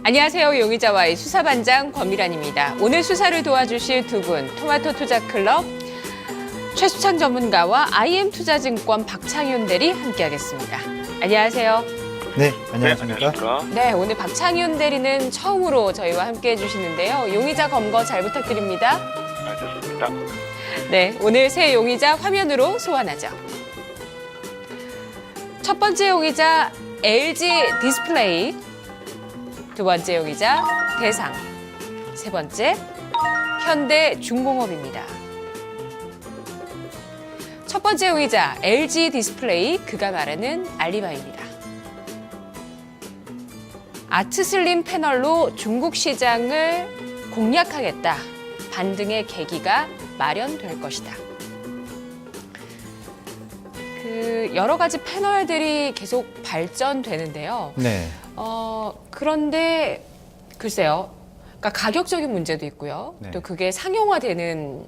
안녕하세요. 용의자와의 수사반장 권미란입니다. 오늘 수사를 도와주실 두 분, 토마토 투자클럽 최수창 전문가와 IM투자증권 박창윤 대리 함께하겠습니다. 안녕하세요. 네, 안녕하십니까? 네, 오늘 박창윤 대리는 처음으로 저희와 함께해 주시는데요. 용의자 검거 잘 부탁드립니다. 알겠습니다. 네, 오늘 새 용의자 화면으로 소환하죠. 첫 번째 용의자 LG 디스플레이, 두 번째 용의자 대상, 세 번째 현대중공업입니다. 첫 번째 용의자 LG 디스플레이, 그가 말하는 알리바이입니다. 아트슬림 패널로 중국 시장을 공략하겠다. 반등의 계기가 마련될 것이다. 여러 가지 패널들이 계속 발전되는데요. 네. 그런데 글쎄요. 그러니까 가격적인 문제도 있고요. 네. 또 그게 상용화되는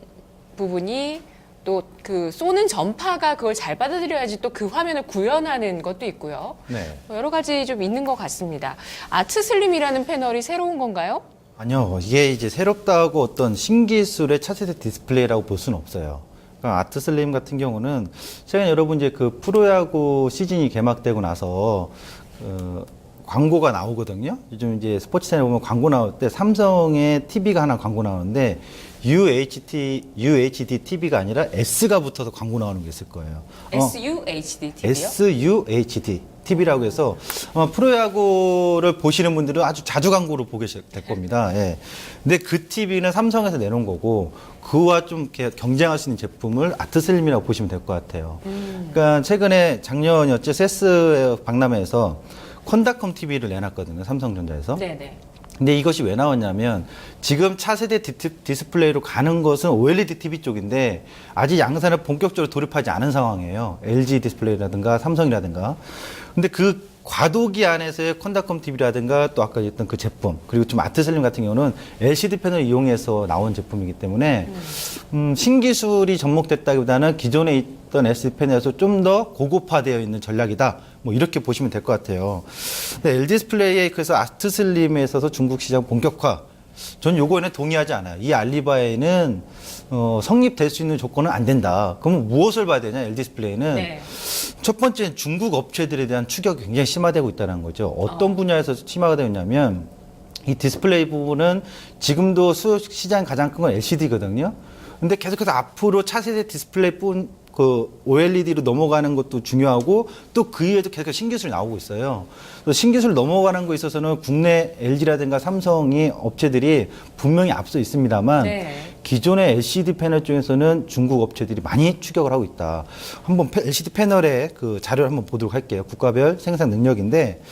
부분이 또 그 쏘는 전파가 그걸 잘 받아들여야지 또 그 화면을 구현하는 것도 있고요. 네. 여러 가지 좀 있는 것 같습니다. 아트슬림이라는 패널이 새로운 건가요? 아니요, 이게 이제 새롭다고 어떤 신기술의 차세대 디스플레이라고 볼 수는 없어요. 그러니까 아트슬림 같은 경우는 최근에 여러분 이제 그 프로야구 시즌이 개막되고 나서 광고가 나오거든요. 요즘 이제 스포츠 채널 보면 광고 나올 때 삼성의 TV가 하나 광고 나오는데 UHD TV가 아니라 S가 붙어서 광고 나오는 게 있을 거예요. SUHD TV요? SUHD TV라고 해서 프로야구를 보시는 분들은 아주 자주 광고를 보게 될 겁니다. 예. 근데 그 TV는 삼성에서 내놓은 거고 그와 좀 이렇게 경쟁할 수 있는 제품을 아트슬림이라고 보시면 될 것 같아요. 그러니까 최근에 작년이었죠. 세스 박람회에서 콘다컴 TV를 내놨거든요. 삼성전자에서. 네네. 근데 이것이 왜 나왔냐면 지금 차세대 디스플레이로 가는 것은 OLED TV 쪽인데 아직 양산을 본격적으로 돌입하지 않은 상황이에요. LG 디스플레이라든가 삼성이라든가. 근데 그 과도기 안에서의 콘다컴 TV라든가 또 아까 얘기했던 그 제품 그리고 좀 아트슬림 같은 경우는 LCD 패널을 이용해서 나온 제품이기 때문에 신기술이 접목됐다기보다는 기존에 있던 LCD 패널에서 좀 더 고급화되어 있는 전략이다. 뭐 이렇게 보시면 될 것 같아요. 근데 LG 디스플레이에 그래서 아트슬림에 있어서 중국 시장 본격화 전 요거에는 동의하지 않아요. 이 알리바이는 성립될 수 있는 조건은 안 된다. 그러면 무엇을 봐야 되냐? LG 디스플레이는 네. 첫 번째는 중국 업체들에 대한 추격이 굉장히 심화되고 있다는 거죠. 어떤 분야에서 심화가 되었냐면 이 디스플레이 부분은 지금도 시장 가장 큰 건 LCD거든요. 근데 계속해서 앞으로 차세대 디스플레이뿐 그 OLED로 넘어가는 것도 중요하고 또 그 이후에도 계속 신기술이 나오고 있어요. 그래서 신기술 넘어가는 거에 있어서는 국내 LG라든가 삼성이 업체들이 분명히 앞서 있습니다만 네. 기존의 LCD 패널 중에서는 중국 업체들이 많이 추격을 하고 있다. 한번 LCD 패널의 그 자료를 한번 보도록 할게요. 국가별 생산 능력인데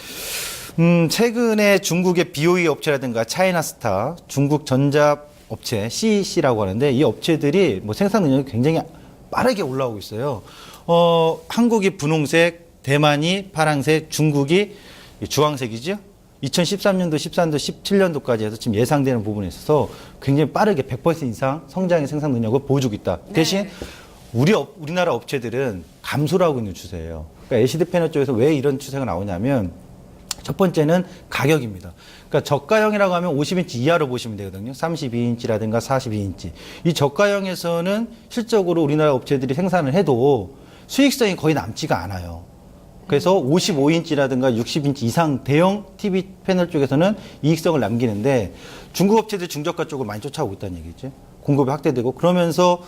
최근에 중국의 BOE 업체라든가 차이나스타, 중국 전자 업체 CEC라고 하는데 이 업체들이 뭐 생산 능력이 굉장히 빠르게 올라오고 있어요. 한국이 분홍색, 대만이 파란색, 중국이 주황색이죠. 2013년도, 14년도, 17년도까지 해서 지금 예상되는 부분에 있어서 굉장히 빠르게 100% 이상 성장의 생산 능력을 보여주고 있다. 네. 대신 우리나라 업체들은 감소를 하고 있는 추세예요. 그러니까 LCD 패널 쪽에서 왜 이런 추세가 나오냐면 첫 번째는 가격입니다. 그러니까 저가형이라고 하면 50인치 이하로 보시면 되거든요. 32인치라든가 42인치. 이 저가형에서는 실적으로 우리나라 업체들이 생산을 해도 수익성이 거의 남지가 않아요. 그래서 55인치라든가 60인치 이상 대형 TV 패널 쪽에서는 이익성을 남기는데 중국 업체들 중저가 쪽을 많이 쫓아오고 있다는 얘기죠. 공급이 확대되고 그러면서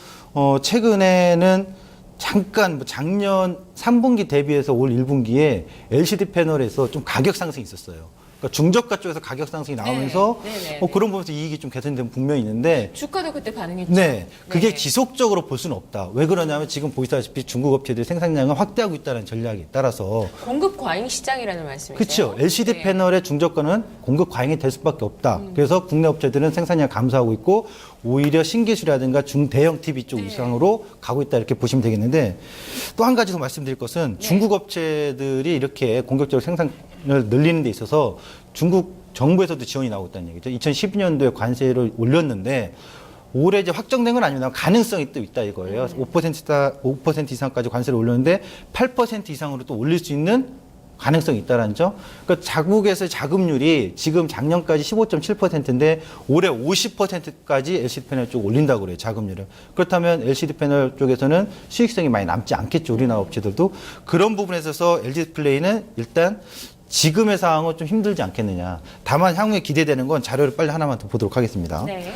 최근에는 잠깐 작년 3분기 대비해서 올 1분기에 LCD 패널에서 좀 가격 상승이 있었어요. 그러니까 중저가 쪽에서 가격 상승이 나오면서 네. 그런 부분에서 이익이 좀 개선된 분명히 있는데 주가도 그때 반응했죠. 네, 그게 네. 지속적으로 볼 수는 없다. 왜 그러냐면 지금 보시다시피 중국 업체들이 생산량을 확대하고 있다는 전략에 따라서 공급 과잉 시장이라는 말씀이세요? 그렇죠. LCD 네. 패널의 중저가는 공급 과잉이 될 수밖에 없다. 그래서 국내 업체들은 생산량 감소하고 있고 오히려 신기술이라든가 중대형 TV 쪽 이상으로 가고 있다 이렇게 보시면 되겠는데 또 한 가지 더 말씀드릴 것은 중국 업체들이 이렇게 공격적으로 생산을 늘리는 데 있어서 중국 정부에서도 지원이 나오고 있다는 얘기죠. 2012년도에 관세를 올렸는데 올해 이제 확정된 건 아니면 가능성이 또 있다 이거예요. 5% 이상까지 관세를 올렸는데 8% 이상으로 또 올릴 수 있는 가능성이 있다는 점. 그러니까 자국에서의 자금률이 지금 작년까지 15.7%인데 올해 50%까지 LCD 패널 쪽 올린다고 그래요. 자금률을. 그렇다면 LCD 패널 쪽에서는 수익성이 많이 남지 않겠죠. 우리나라 업체들도. 그런 부분에 있어서 LG 디스플레이는 일단 지금의 상황은 좀 힘들지 않겠느냐. 다만 향후에 기대되는 건 자료를 빨리 하나만 더 보도록 하겠습니다. 네.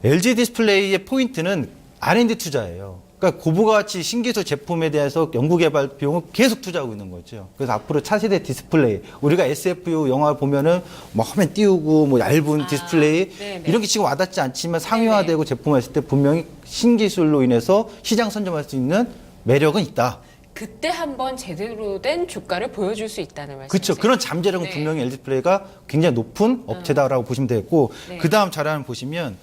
LG 디스플레이의 포인트는 R&D 투자예요. 그러니까 고부가치 신기술 제품에 대해서 연구개발 비용을 계속 투자하고 있는 거죠. 그래서 앞으로 차세대 디스플레이, 우리가 SFU 영화 보면은 뭐 화면 띄우고 뭐 얇은 디스플레이 네네. 이런 게 지금 와닿지 않지만 상용화되고 제품화했을 때 분명히 신기술로 인해서 시장 선점할 수 있는 매력은 있다. 그때 한번 제대로 된 주가를 보여줄 수 있다는 말씀이세요? 그렇죠. 그런 잠재력은 네. 분명히 LG 디스플레이가 굉장히 높은 업체다라고 보시면 되겠고 네. 그 다음 자료를 보시면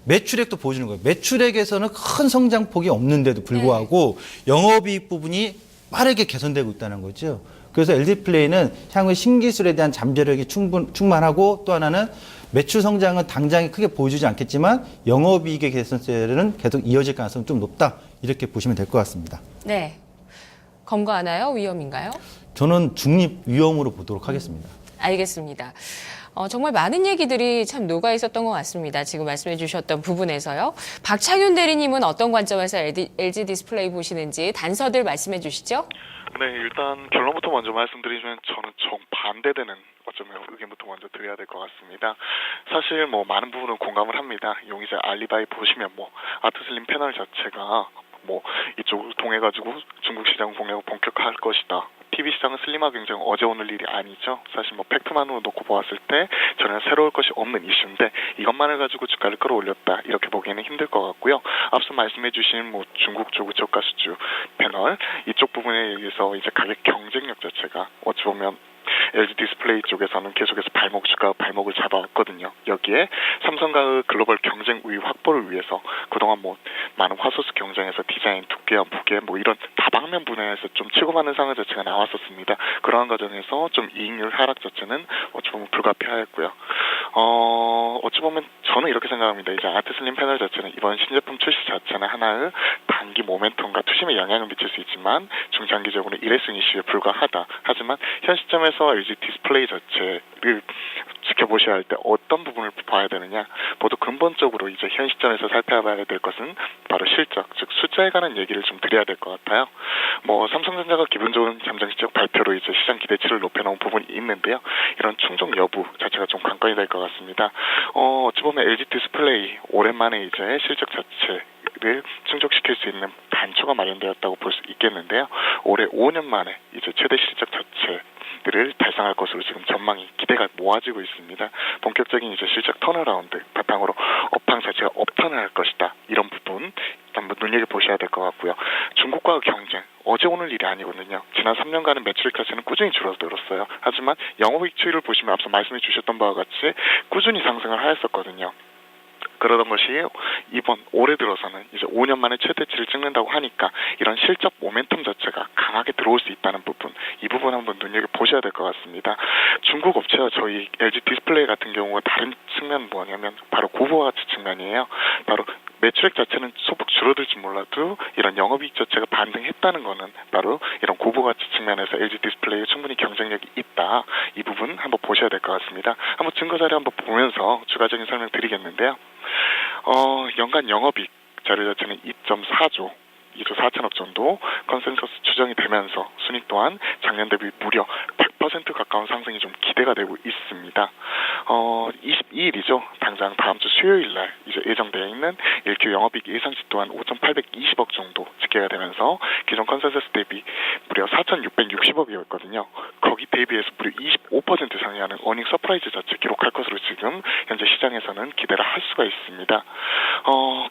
매출액도 보여주는 거예요. 매출액에서는 큰 성장폭이 없는데도 불구하고 영업이익 부분이 빠르게 개선되고 있다는 거죠. 그래서 LG 디스플레이는 향후 신기술에 대한 잠재력이 충만하고 또 하나는 매출 성장은 당장에 크게 보여주지 않겠지만 영업이익의 개선세는 계속 이어질 가능성이 좀 높다. 이렇게 보시면 될 것 같습니다. 네. 검거하나요? 위험인가요? 저는 중립 위험으로 보도록 하겠습니다. 알겠습니다. 정말 많은 얘기들이 참 녹아 있었던 것 같습니다. 지금 말씀해 주셨던 부분에서요. 박창윤 대리님은 어떤 관점에서 LG 디스플레이 보시는지 단서들 말씀해 주시죠. 네, 일단 결론부터 먼저 말씀드리면 저는 정반대되는 어쩌면 의견부터 먼저 드려야 될 것 같습니다. 사실 뭐 많은 부분은 공감을 합니다. 용의자 알리바이 보시면 뭐 아트슬림 패널 자체가 뭐 이쪽을 통해 가지고 중국 시장 공략을 본격화할 것이다. TV 시장은 슬림화 굉장히 어제 오늘 일이 아니죠. 사실 뭐 팩트만으로 놓고 보았을 때 전혀 새로울 것이 없는 이슈인데 이것만을 가지고 주가를 끌어올렸다 이렇게 보기에는 힘들 것 같고요. 앞서 말씀해주신 뭐 중국 쪽 저가 수주 패널 이쪽 부분에 의해서 이제 가격 경쟁력 자체가 어찌 보면 LG 디스플레이 쪽에서는 계속해서 발목을 잡아왔거든요. 여기에 삼성과의 글로벌 경쟁 우위 확보를 위해서 그동안 뭐 많은 화소수 경쟁에서 디자인, 두께와 무게 뭐 이런 다방면 분야에서 좀 치고받는 상황 자체가 나왔었습니다. 그러한 과정에서 좀 이익률 하락 자체는 어찌 보면 불가피하였고요. 어찌 보면 저는 이렇게 생각합니다. 이제 아트슬림 패널 자체는 이번 신제품 출시 자체는 하나의 단기 모멘텀과 투심에 영향을 미칠 수 있지만 중장기적으로 일회성 이슈에 불과하다. 하지만 현 시점에서 LG 디스플레이 자체를 지켜보셔야 할 때 어떤 부분을 봐야 되느냐. 모두 근본적으로 이제 현 시점에서 살펴봐야 될 것은 바로 실적, 즉 숫자에 관한 얘기를 좀 드려야 될 것 같아요. 뭐 삼성전자가 기분 좋은 잠정 실적 발표로 이제 시장 기대치를 높여놓은 부분이 있는데요. 이런 충족 여부 자체가 좀 관건이 될 것 같습니다. 어찌 보면 LG 디스플레이 오랜만에 이제 실적 자체를 충족시킬 수 있는 단초가 마련되었다고 볼 수 있겠는데요. 올해 5년 만에 이제 최대 실적 자체를 달성할 것으로 지금 전망이 기대가 모아지고 있습니다. 본격적인 이제 실적 턴어라운드 바탕으로 업황 자체가 업턴을 할 것이다. 이런 부분 한번 눈여겨보셔야 될 것 같고요. 중국과의 경쟁 어제 오늘 일이 아니거든요. 지난 3년간의 매출액 자체는 꾸준히 줄어들었어요. 하지만 영업이익 추이를 보시면 앞서 말씀해 주셨던 바와 같이 꾸준히 상승을 하였었거든요. 그러던 것이 이번 올해 들어서는 이제 5년 만에 최대치를 찍는다고 하니까 이런 실적 모멘텀 자체가 강하게 들어올 수 있다는 부분, 이 부분 한번 눈여겨보셔야 될 것 같습니다. 중국 업체와 저희 LG 디스플레이 같은 경우가 다른 측면은 뭐냐면 바로 고부가치 측면이에요. 바로 매출액 자체는 소폭 줄어들지 몰라도 이런 영업이익 자체가 반등했다는 거는 바로 이런 고부가치 측면에서 LG 디스플레이에 충분히 경쟁력이 있다. 이 부분 한번 보셔야 될 것 같습니다. 한번 증거 자료 한번 보면서 추가적인 설명 드리겠는데요. 연간 영업이익 자료 자체는 2.4조 2조 4천억 정도 컨센서스 추정이 되면서 순익 또한 작년 대비 무려 100% 가까운 상승이 좀 기대가 되고 있습니다. 22일이죠. 당장 다음 주 수요일 날 이제 예정되어 있는 1Q 영업이익 예상치 또한 5,820억 정도 집계가 되면서 기존 컨센서스 대비 무려 4,660억이었거든요. 거기 대비해서 무려 25% 상회하는 어닝 서프라이즈 자체 기록할 것으로 지금 현재 시장에서는 기대를 할 수가 있습니다.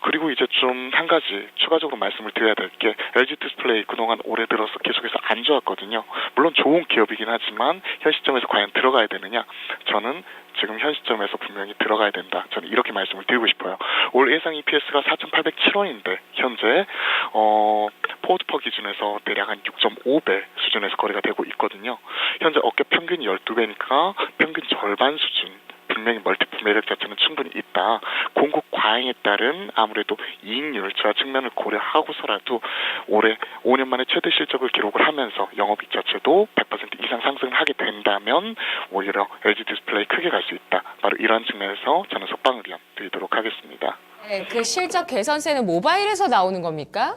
그리고 이제 좀 한 가지 추가적으로 말씀을 드려야 될 게 LG 디스플레이 그동안 올해 들어서 계속해서 안 좋았거든요. 물론 좋은 기업이긴 하지만 현 시점에서 과연 들어가야 되느냐? 저는 지금 현 시점에서 분명히 들어가야 된다. 저는 이렇게 말씀을 드리고 싶어요. 올 예상 EPS가 4,807원인데 현재 포워드퍼 기준에서 대략 한 6.5배 수준에서 거래가 되고 있거든요. 현재 어깨 평균이 12배니까 평균 절반 수준 분명히 멀티플 매력 자체는 충분히 있다. 공급 과잉에 따른 아무래도 이익률 저하 측면을 고려하고서라도 올해 5년 만에 최대 실적을 기록을 하면서 영업이익 자체도 100% 이상 상승을 하게 된다면 오히려 LG 디스플레이 크게 갈 수 있다. 바로 이러한 측면에서 저는 석방 의견 드리도록 하겠습니다. 네, 그 실적 개선세는 모바일에서 나오는 겁니까?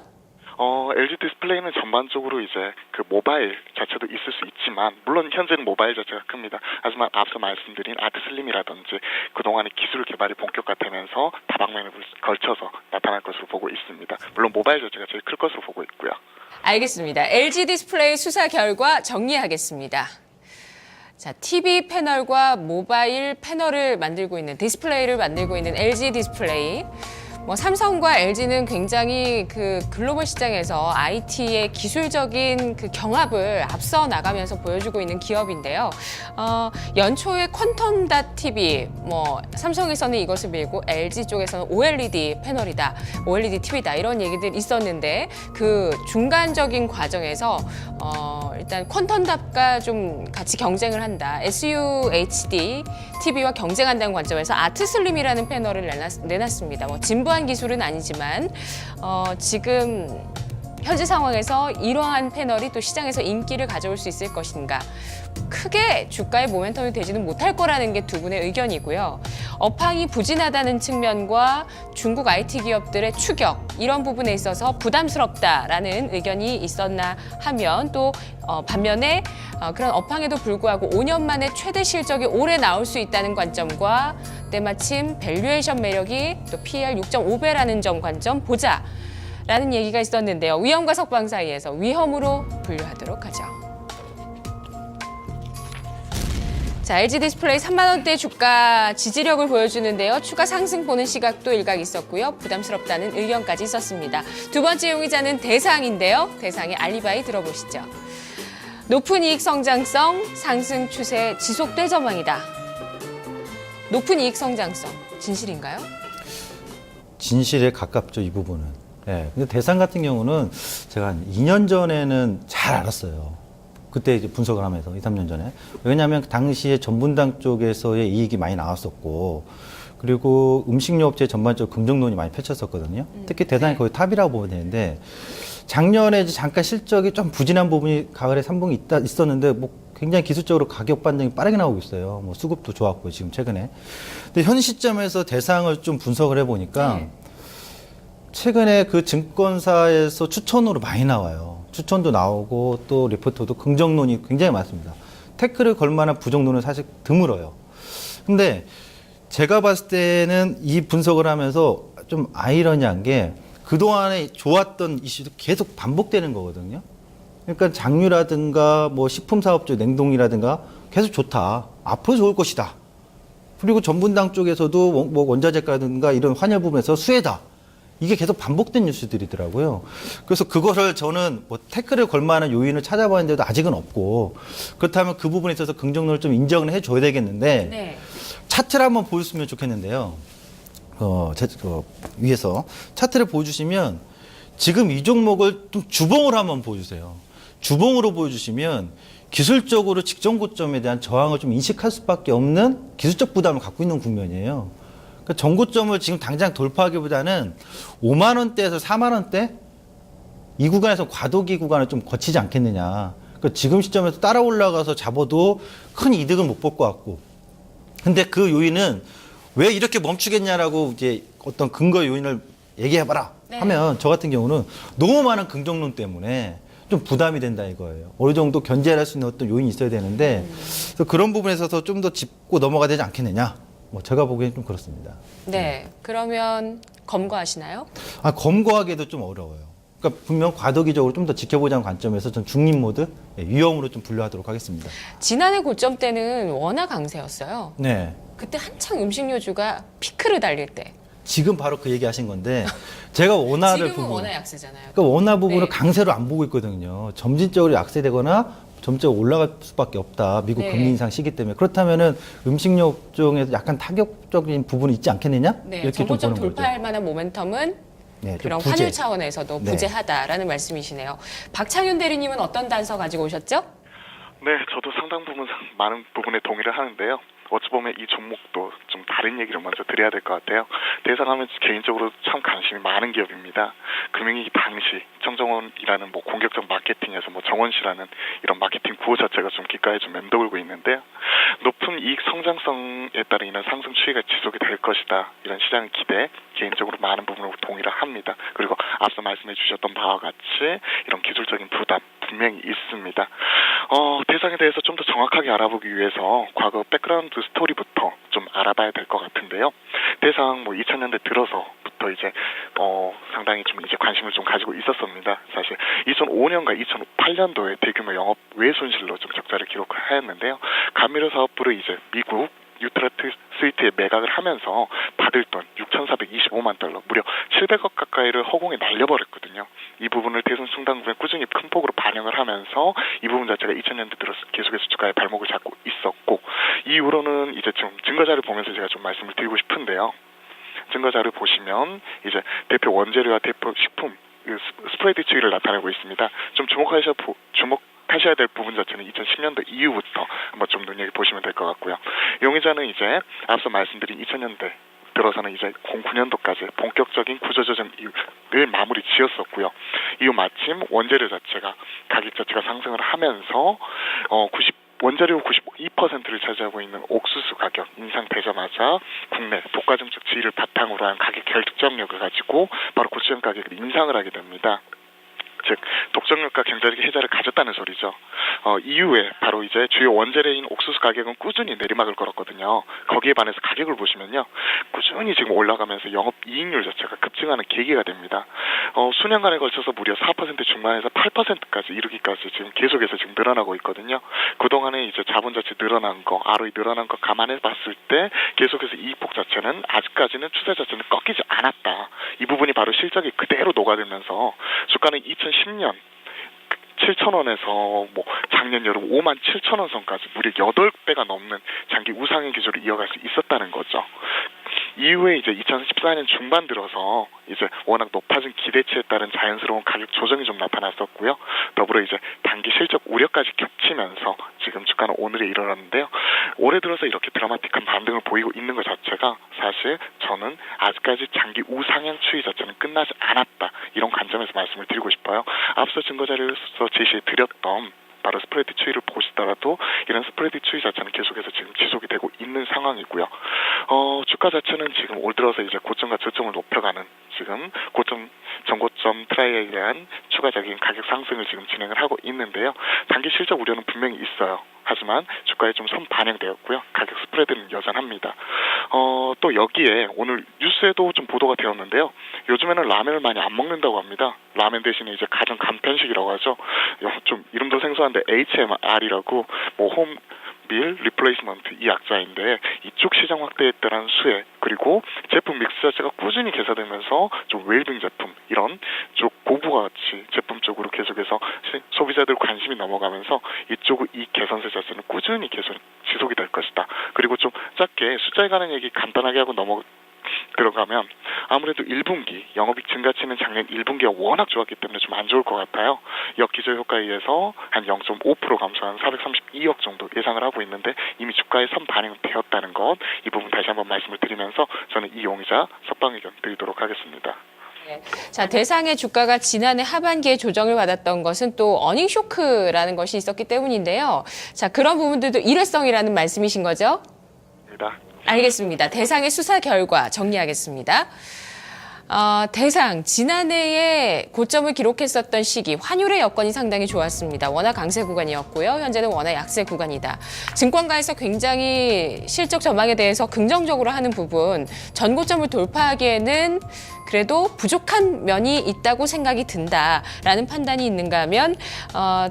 LG 디스플레이는 전반적으로 이제 그 모바일 자체도 있을 수 있지만, 물론 현재는 모바일 자체가 큽니다. 하지만 앞서 말씀드린 아트슬림이라든지 그동안의 기술 개발이 본격화되면서 다방면에 걸쳐서 나타날 것으로 보고 있습니다. 물론 모바일 자체가 제일 클 것으로 보고 있고요. 알겠습니다. LG 디스플레이 수사 결과 정리하겠습니다. 자, TV 패널과 모바일 패널을 만들고 있는, 디스플레이를 만들고 있는 LG 디스플레이. 삼성과 LG는 굉장히 그 글로벌 시장에서 IT의 기술적인 그 경합을 앞서 나가면서 보여주고 있는 기업인데요. 연초에 퀀텀닷 TV, 삼성에서는 이것을 밀고 LG 쪽에서는 OLED 패널이다, OLED TV다 이런 얘기들 있었는데 그 중간적인 과정에서 일단 퀀텀닷과 좀 같이 경쟁을 한다. SUHD TV와 경쟁한다는 관점에서 아트슬림이라는 패널을 내놨습니다. 진부한 기술은 아니지만 지금 현재 상황에서 이러한 패널이 또 시장에서 인기를 가져올 수 있을 것인가. 크게 주가의 모멘텀이 되지는 못할 거라는 게 두 분의 의견이고요. 업황이 부진하다는 측면과 중국 IT 기업들의 추격, 이런 부분에 있어서 부담스럽다라는 의견이 있었나 하면 또 반면에 그런 업황에도 불구하고 5년 만에 최대 실적이 올해 나올 수 있다는 관점과 때마침 밸류에이션 매력이 또 PER 6.5배라는 점 관점 보자. 라는 얘기가 있었는데요. 위험과 석방 사이에서 위험으로 분류하도록 하죠. 자, LG 디스플레이 3만 원대 주가 지지력을 보여주는데요. 추가 상승 보는 시각도 일각 있었고요. 부담스럽다는 의견까지 있었습니다. 두 번째 용의자는 대상인데요. 대상의 알리바이 들어보시죠. 높은 이익 성장성, 상승 추세 지속될 전망이다. 높은 이익 성장성, 진실인가요? 진실에 가깝죠, 이 부분은. 네, 근데 대상 같은 경우는 제가 한 2년 전에는 잘 알았어요. 그때 이제 분석을 하면서 2, 3년 전에. 왜냐하면 당시에 전분당 쪽에서의 이익이 많이 나왔었고, 그리고 음식료 업체 전반적으로 긍정론이 많이 펼쳤었거든요. 특히 대상이 거의 탑이라고 보면 되는데, 작년에 이제 잠깐 실적이 좀 부진한 부분이 가을에 3분기 있었는데, 굉장히 기술적으로 가격 반등이 빠르게 나오고 있어요. 수급도 좋았고, 지금 최근에. 근데 현 시점에서 대상을 좀 분석을 해보니까, 최근에 그 증권사에서 추천으로 많이 나와요. 추천도 나오고 또 리포트도 긍정론이 굉장히 많습니다. 태클을 걸 만한 부정론은 사실 드물어요. 근데 제가 봤을 때는 이 분석을 하면서 좀 아이러니한 게 그동안에 좋았던 이슈도 계속 반복되는 거거든요. 그러니까 장유라든가 식품사업주 냉동이라든가 계속 좋다. 앞으로 좋을 것이다. 그리고 전분당 쪽에서도 원자재가라든가 이런 환율 부분에서 수혜다. 이게 계속 반복된 뉴스들이더라고요. 그래서 그거를 저는 태클을 걸 만한 요인을 찾아봤는데도 아직은 없고, 그렇다면 그 부분에 있어서 긍정론을 좀 인정을 해줘야 되겠는데, 네. 차트를 한번 보여주시면 좋겠는데요. 위에서 차트를 보여주시면 지금 이 종목을 좀 주봉으로 한번 보여주세요. 주봉으로 보여주시면 기술적으로 직전 고점에 대한 저항을 좀 인식할 수밖에 없는 기술적 부담을 갖고 있는 국면이에요. 전고점을 지금 당장 돌파하기보다는 5만 원대에서 4만 원대 이 구간에서 과도기 구간을 좀 거치지 않겠느냐. 그러니까 지금 시점에서 따라 올라가서 잡아도 큰 이득은 못 볼 것 같고. 근데 그 요인은 왜 이렇게 멈추겠냐라고 이제 어떤 근거 요인을 얘기해봐라 하면 저 같은 경우는 너무 많은 긍정론 때문에 좀 부담이 된다 이거예요. 어느 정도 견제할 수 있는 어떤 요인이 있어야 되는데 그래서 그런 부분에 있어서 좀 더 짚고 넘어가야 되지 않겠느냐. 제가 보기엔 좀 그렇습니다. 네. 그러면 검거하시나요? 검거하기도 좀 어려워요. 그러니까 분명 과도기적으로 좀 더 지켜보자는 관점에서 전 중립 모드, 위험으로 좀 분류하도록 하겠습니다. 지난해 고점 때는 워낙 강세였어요. 네. 그때 한창 음식료주가 피크를 달릴 때. 지금 바로 그 얘기 하신 건데 제가 원화를 지금은 원화 약세잖아요. 그러니까 원화 부분을 네. 강세로 안 보고 있거든요. 점진적으로 약세되거나 점적으로 올라갈 수밖에 없다. 미국 네. 금리 인상 시기 때문에. 그렇다면은 음식료 업종에서 약간 타격적인 부분이 있지 않겠느냐? 네. 이렇게 좀 정고점 보는 돌파할 거죠. 만한 모멘텀은 네, 좀 그런 부재. 환율 차원에서도 네. 부재하다라는 말씀이시네요. 박창윤 대리님은 어떤 단서 가지고 오셨죠? 네, 저도 상당 부분 많은 부분에 동의를 하는데요. 어찌 보면 이 종목도 좀 다른 얘기를 먼저 드려야 될 것 같아요. 대상하면 개인적으로 참 관심이 많은 기업입니다. 금융위기 당시 청정원이라는 뭐 공격적 마케팅에서 뭐 정원씨라는 이런 마케팅 구호 자체가 좀 귓가에 좀 맴돌고 있는데요. 높은 이익 성장성에 따른 이런 상승 추이가 지속이 될 것이다. 이런 시장의 기대 개인적으로 많은 부분으로 동의를 합니다. 그리고 앞서 말씀해 주셨던 바와 같이 이런 기술적인 부담 분명히 있습니다. 대상에 대해서 좀 더 정확하게 알아보기 위해서 과거 백그라운드 스토리부터 좀 알아봐야 될 것 같은데요. 대상 뭐 2000년대 들어서부터 이제 상당히 좀 이제 관심을 좀 가지고 있었습니다. 사실 2005년과 2008년도에 대규모 영업 외손실로 좀 적자를 기록하였는데요. 감미료 사업부를 이제 미국 유트라트 스위트에 매각을 하면서 받을 돈 6,425만 달러, 무려 700억 가까이를 허공에 날려버렸거든요. 이 부분을 대선 충당금에 꾸준히 큰 폭으로 반영을 하면서 이 부분 자체가 2000년대 들어서 계속해서 주가의 발목을 잡고 있었고, 이후로는 이제 좀 증거자를 보면서 제가 좀 말씀을 드리고 싶은데요. 증거자를 보시면 이제 대표 원재료와 대표 식품 스프레드 추이를 나타내고 있습니다. 좀 주목하셔야 될 부분 자체는 2010년도 이후부터 한번 좀 눈여겨보시면 될 것 같고요. 용의자는 이제 앞서 말씀드린 2000년대 들어서는 이제 09년도까지 본격적인 구조조정을 마무리 지었었고요. 이후 마침 원재료 자체가 가격 자체가 상승을 하면서 원재료 92%를 차지하고 있는 옥수수 가격 인상되자마자 국내 독과 정책 지위를 바탕으로 한 가격 결정력을 가지고 바로 고추장 가격을 인상을 하게 됩니다. 즉 독점력과 경제적 혜자를 가졌다는 소리죠. 이후에 바로 이제 주요 원재료인 옥수수 가격은 꾸준히 내리막을 걸었거든요. 거기에 반해서 가격을 보시면요, 꾸준히 지금 올라가면서 영업 이익률 자체가 급증하는 계기가 됩니다. 수년간에 걸쳐서 무려 4% 중반에서 8%까지 이르기까지 지금 계속해서 지금 늘어나고 있거든요. 그동안에 이제 자본 자체 늘어난 거, ROE 늘어난 거 감안해 봤을 때 계속해서 이익폭 자체는 아직까지는 추세 자체는 꺾이지 않았다. 이 부분이 바로 실적이 그대로 녹아들면서 주가는 2010년 7,000원에서 뭐 작년 여름 57,000원 선까지 무려 8배가 넘는 장기 우상의 기조를 이어갈 수 있었다는 거죠. 이후에 이제 2014년 중반 들어서 이제 워낙 높아진 기대치에 따른 자연스러운 가격 조정이 좀 나타났었고요. 더불어 이제 단기 실적 우려까지 겹치면서 지금 주가는 오늘에 이르렀는데요. 올해 들어서 이렇게 드라마틱한 반등을 보이고 있는 것 자체가 사실 저는 아직까지 장기 우상향 추이 자체는 끝나지 않았다. 이런 관점에서 말씀을 드리고 싶어요. 앞서 증거자료에서 제시해드렸던 바로 스프레드 추이를 보시더라도 이런 스프레드 추이 자체는 계속해서 지금 지속이 되고 있는 상황이고요. 주가 자체는 지금 올 들어서 이제 고점과 저점을 높여가는 지금 전고점 트라이에 대한 추가적인 가격 상승을 지금 진행을 하고 있는데요. 단기 실적 우려는 분명히 있어요. 하지만 주가에 좀 선반영되었고요. 가격 스프레드는 여전합니다. 또 여기에 오늘 뉴스에도 좀 보도가 되었는데요. 요즘에는 라면을 많이 안 먹는다고 합니다. 라면 대신에 이제 가정 간편식이라고 하죠. 좀 이름도 생소한데 HMR이라고 뭐 홈밀 리플레이스먼트 이 약자인데 이쪽 시장 확대에 따른 수혜 그리고 제품 믹스 자체가 꾸준히 개선되면서 좀 웰빙 제품 이런 쪽 고부가 가치 제품 쪽으로 계속해서 소비자들 관심이 넘어가면서 이쪽 이 개선세 자체는 꾸준히 지속이 될 것이다. 그리고 좀 짧게 숫자에 관한 얘기 간단하게 하고 들어가면 아무래도 1분기 영업이익 증가치는 작년 1분기가 워낙 좋았기 때문에 좀 안 좋을 것 같아요. 역기저 효과에 의해서 한 0.5% 감소한 432억 정도 예상을 하고 있는데 이미 주가에 선반영되었다는 것, 이 부분 다시 한번 말씀을 드리면서 저는 이 용의자 석방 의견 드리도록 하겠습니다. 자, 대상의 주가가 지난해 하반기에 조정을 받았던 것은 또 어닝 쇼크라는 것이 있었기 때문인데요. 자, 그런 부분들도 일회성이라는 말씀이신 거죠? 알겠습니다. 대상의 수사 결과 정리하겠습니다. 대상, 지난해에 고점을 기록했었던 시기, 환율의 여건이 상당히 좋았습니다. 워낙 강세 구간이었고요. 현재는 워낙 약세 구간이다. 증권가에서 굉장히 실적 전망에 대해서 긍정적으로 하는 부분, 전고점을 돌파하기에는 그래도 부족한 면이 있다고 생각이 든다라는 판단이 있는가 하면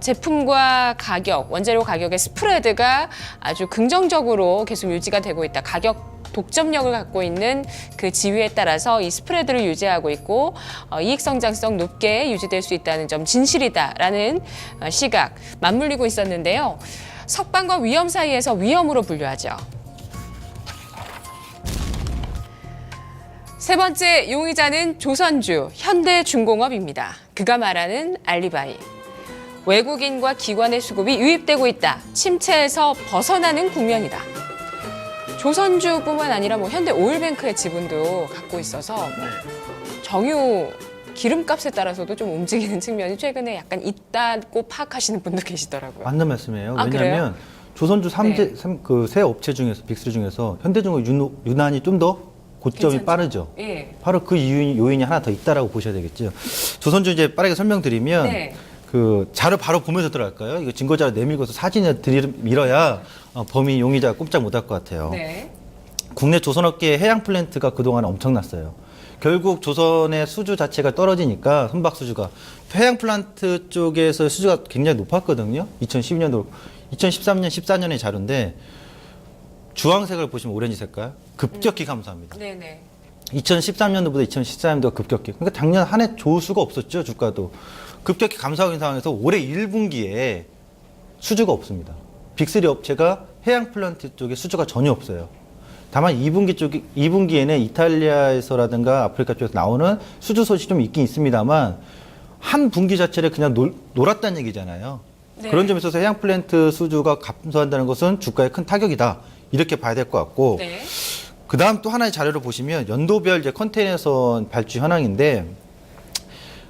제품과 가격, 원재료 가격의 스프레드가 아주 긍정적으로 계속 유지가 되고 있다. 가격 독점력을 갖고 있는 그 지위에 따라서 이 스프레드를 유지하고 있고 이익 성장성 높게 유지될 수 있다는 점 진실이다라는 시각 맞물리고 있었는데요. 석방과 위험 사이에서 위험으로 분류하죠. 세 번째 용의자는 조선주 현대중공업입니다. 그가 말하는 알리바이. 외국인과 기관의 수급이 유입되고 있다. 침체에서 벗어나는 국면이다. 조선주뿐만 아니라 뭐 현대 오일뱅크의 지분도 갖고 있어서 뭐 정유 기름값에 따라서도 좀 움직이는 측면이 최근에 약간 있다고 파악하시는 분도 계시더라고요. 맞는 말씀이에요. 아, 왜냐하면 조선주 네. 세 업체 중에서 빅3 중에서 현대중공 유난히 좀 더 고점이 괜찮죠? 빠르죠. 예. 바로 그 요인이 하나 더 있다라고 보셔야 되겠죠. 조선주 이제 빠르게 설명드리면 네. 그 자료 바로 보면서 들어갈까요? 이거 증거 자료 내밀고서 사진을 들이밀어야 범인 용의자가 꼼짝 못할 것 같아요. 네. 국내 조선업계의 해양 플랜트가 그동안 엄청났어요. 결국 조선의 수주 자체가 떨어지니까 선박 수주가 해양 플랜트 쪽에서 수주가 굉장히 높았거든요. 2012년도, 2013년, 14년의 자료인데 주황색을 보시면 오렌지 색깔 급격히 감소합니다. 네네. 2013년도보다 2014년도가 급격히. 그러니까 작년 한 해 좋을 수가 없었죠. 주가도. 급격히 감소하고 있는 상황에서 올해 1분기에 수주가 없습니다. 빅3 업체가 해양 플랜트 쪽에 수주가 전혀 없어요. 다만 2분기에는 이탈리아에서라든가 아프리카 쪽에서 나오는 수주 소식이 좀 있긴 있습니다만 한 분기 자체를 그냥 놀았다는 얘기잖아요. 네. 그런 점에 있어서 해양 플랜트 수주가 감소한다는 것은 주가에 큰 타격이다. 이렇게 봐야 될 것 같고 네. 그 다음 또 하나의 자료를 보시면 연도별 이제 컨테이너선 발주 현황인데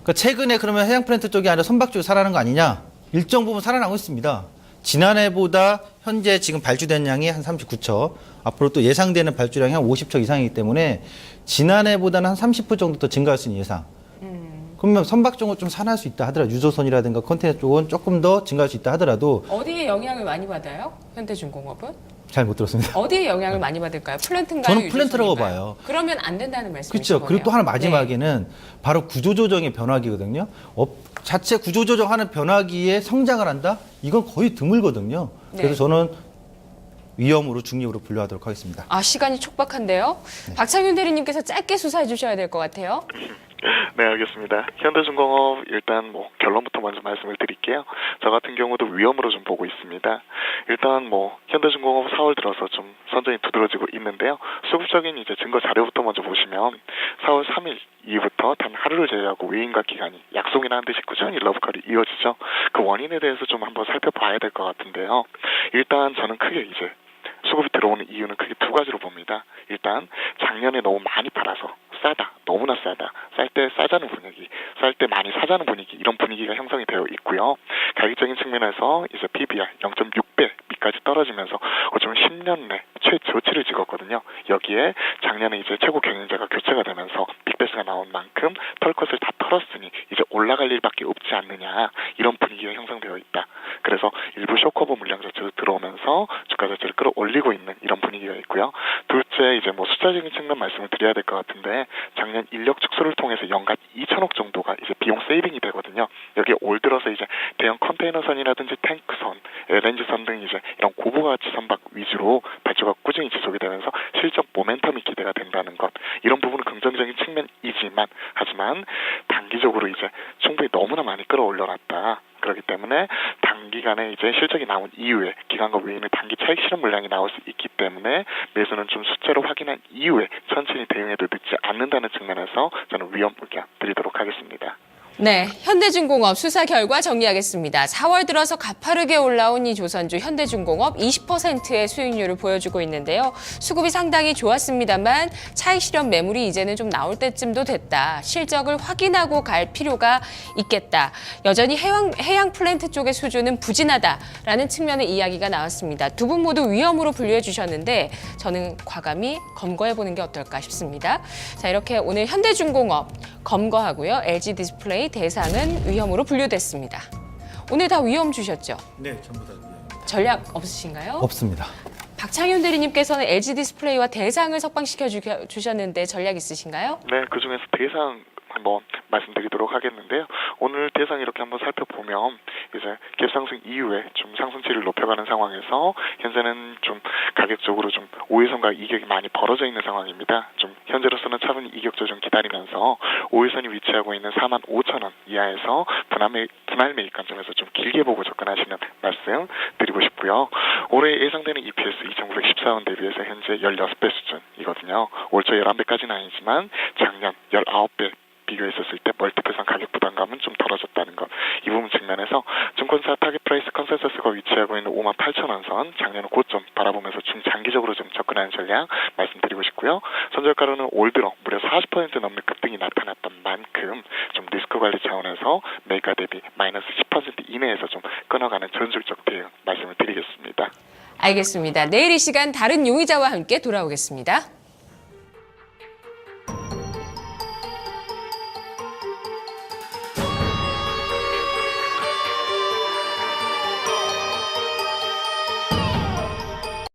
그러니까 최근에 그러면 해양 플랜트 쪽이 아니라 선박 쪽이 살아나는 거 아니냐? 일정 부분 살아나고 있습니다. 지난해보다 현재 지금 발주된 양이 한 39척, 앞으로 또 예상되는 발주량이 한 50척 이상이기 때문에 지난해보다는 한 30% 정도 더 증가할 수 있는 예상. 그러면 선박 쪽은 좀 살아날 수 있다 하더라도 유조선이라든가 컨테이너 쪽은 조금 더 증가할 수 있다 하더라도 어디에 영향을 많이 받아요? 현대중공업은? 잘 못 들었습니다. 어디에 영향을 많이 받을까요? 플랜트인가요? 저는 플랜트라고 유조선인가요? 봐요. 그러면 안 된다는 말씀이시죠? 그렇죠. 그리고 또 하나 마지막에는 바로 구조조정의 변화기거든요. 자체 구조조정하는 변화기에 성장을 한다? 이건 거의 드물거든요. 네. 그래서 저는 위험으로 중립으로 분류하도록 하겠습니다. 아, 시간이 촉박한데요. 박창윤 대리님께서 짧게 수사해 주셔야 될 것 같아요. 네, 알겠습니다. 현대중공업 일단 뭐 결론부터 먼저 말씀을 드릴게요. 저 같은 경우도 위험으로 좀 보고 있습니다. 일단 뭐 현대중공업 4월 들어서 좀 선전이 두드러지고 있는데요. 수급적인 이제 증거 자료부터 먼저 보시면 4월 3일 이후부터 단 하루를 제외하고 외인과 기관이 약속이나 한 듯이 꾸준히 러브콜이 이어지죠. 그 원인에 대해서 좀 한번 살펴봐야 될 것 같은데요. 일단 저는 크게 이제 수급이 들어오는 이유는 크게 두 가지로 봅니다. 일단 작년에 너무 많이 팔아서 싸다, 너무나 싸다, 쌀 때 싸자는 분위기, 쌀 때 많이 사자는 분위기, 이런 분위기가 형성이 되어 있고요. 가격적인 측면에서 이제 PBR 0.6배 미까지 떨어지면서 어쩌면 10년 내 최저치를 찍었거든요. 여기에 작년에 이제 최고 경영자가 교체가 되면서 빅베스가 나온 만큼 털 것을 다 털었으니 이제 올라갈 일밖에 없지 않느냐, 이런 분위기가 형성되어 있다. 그래서 일부 쇼커버 물량 자체도 들어오면서 주가 자체를 끌어올리고 있는 이런 분위기가 있고요. 둘째, 이제 뭐 숫자적인 측면 말씀을 드려야 될 것 같은데 작년 인력 축소를 통해서 연간 2천억 정도가 이제 비용 세이빙이 되거든요. 여기에 올 들어서 이제 대형 컨테이너선이라든지 탱크선, LNG선 등 이제 이런 고부가가치 선박 위주로 발주가 꾸준히 지속이 되면서 실적 모멘텀이 기대가 된다는 것, 이런 부분은 긍정적인 측면이지만 하지만 단기적으로 이제 충분히 너무나 많이 끌어올려놨다. 그렇기 때문에 단기간에 이제 실적이 나온 이후에 기관과 외인의 단기 차익 실현 물량이 나올 수 있기 때문에 매수는 좀 숫자로 확인한 이후에 천천히 대응해도 늦지 않는다는 측면에서 저는 위험 의견 드리도록 하겠습니다. 네, 현대중공업 수사 결과 정리하겠습니다. 4월 들어서 가파르게 올라온 이 조선주 현대중공업 20%의 수익률을 보여주고 있는데요. 수급이 상당히 좋았습니다만 차익 실현 매물이 이제는 좀 나올 때쯤도 됐다. 실적을 확인하고 갈 필요가 있겠다. 여전히 해양 플랜트 쪽의 수주는 부진하다라는 측면의 이야기가 나왔습니다. 두 분 모두 위험으로 분류해 주셨는데 저는 과감히 검거해보는 게 어떨까 싶습니다. 자, 이렇게 오늘 현대중공업 검거하고요. LG 디스플레이 대상은 위험으로 분류됐습니다. 오늘 다 위험 주셨죠? 네, 전부 다 위험입니다. 전략 없으신가요? 없습니다. 박창윤 대리님께서는 LG 디스플레이와 대상을 석방시켜 주셨는데 전략 있으신가요? 네, 그중에서 대상 한번 말씀드리도록 하겠는데요. 오늘 대상 이렇게 한번 살펴보면 이제 갭 상승 이후에 좀 상승치를 높여가는 상황에서 현재는 좀 가격적으로 좀 우회선과 이격이 많이 벌어져 있는 상황입니다. 좀 현재로서는 차분히 이격 조정 기다리면서 우회선이 위치하고 있는 45,000원 이하에서 분할 매입 관점에서 좀 길게 보고 접근하시는 말씀 드리고 싶고요. 올해 예상되는 EPS 2,914원 대비해서 현재 16배 수준이거든요. 올 초 11배까지는 아니지만 작년 19배 비교했었을 때 멀티플상 가격 부담감은 좀 덜어졌다는 것, 이 부분 측면에서 증권사 타겟 프라이스 컨센서스가 위치하고 있는 58,000원 선, 작년의 고점 바라보면서 중장기적으로 좀 접근하는 전략 말씀드리고 싶고요. 손절가로는 올 들어 무려 40% 넘는 급등이 나타났던 만큼 좀 리스크 관리 차원에서 매가 대비 마이너스 10% 이내에서 좀 끊어가는 전술적 대응 말씀을 드리겠습니다. 알겠습니다. 내일 이 시간 다른 용의자와 함께 돌아오겠습니다.